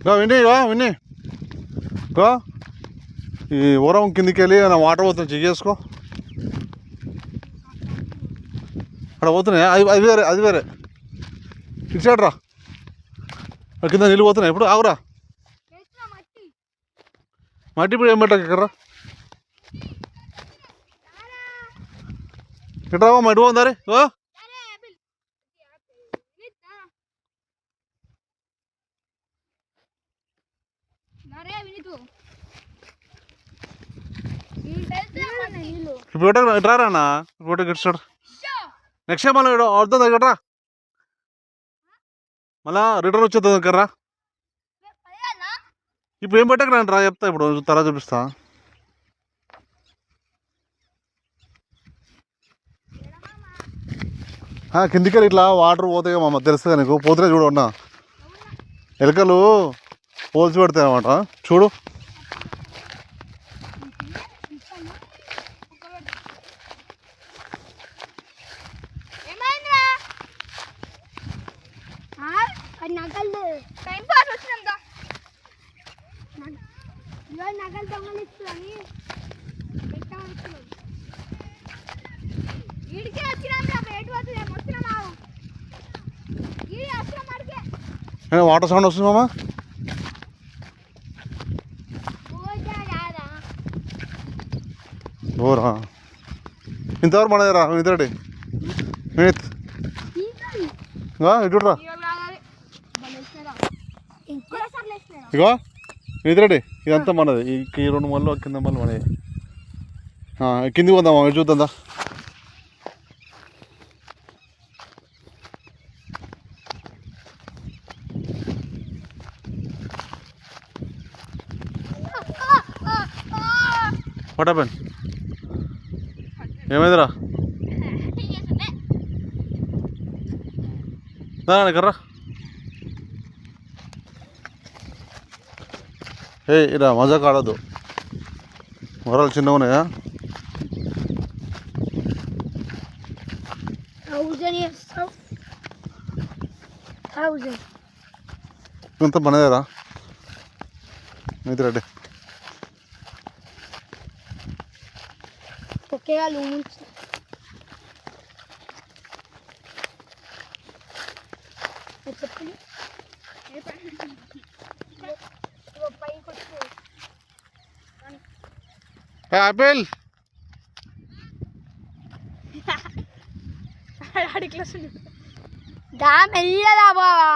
విని ఈ ఊరం కిందికి వెళ్ళి నా వాటర్ పోతుంది చెక్ చేసుకో. అక్కడ పోతున్నాయి. అది వేరే ఇచ్చాడు రా. కింద నీళ్ళు పోతున్నాయి. ఇప్పుడు ఆగురా. మట్టి ఇప్పుడు ఏం పెట్టాక ఇక్కడ ఇక్కడ మట్టి పోందారే. ఇప్పుడు ఇట్రారా అన్న. ఇప్పుడు ఇస్తాడు. నెక్స్ట్ టైం మళ్ళీ వద్దా దగ్గర మళ్ళా రిటర్న్ వచ్చేద్దాం దగ్గర. ఇప్పుడు ఏం పెట్టక రా చెప్తా. ఇప్పుడు తర్వాత చూపిస్తా. కిందికి ఇట్లా వాటర్ పోతాయి మామ, తెలుస్తుంది నీకు. పోతే చూడన్నా ఎలకలు పోల్చి పెడతాయి అన్నమాట. చూడు వాటర్ సౌండ్ వస్తుంది మామ. ఓరా ఇంతవరకు మనదేరా ఇద్దరి ఇటురా. ఇగో ఇద్దరండి. ఇదంతా మనది. ఈ 2 మళ్ళీ కింద మళ్ళీ మనది. కిందికి పోదామా ఇటు చూద్దా. What happen? ఏమైందిరా? కర్రా ఇలా మజాక్ ఆడద్దు. మొరాలు చిన్నగా ఉన్నాయా? ఇంత మనదేరా మిత్రుడే. ఆపిల్ మెల్లదా బావా.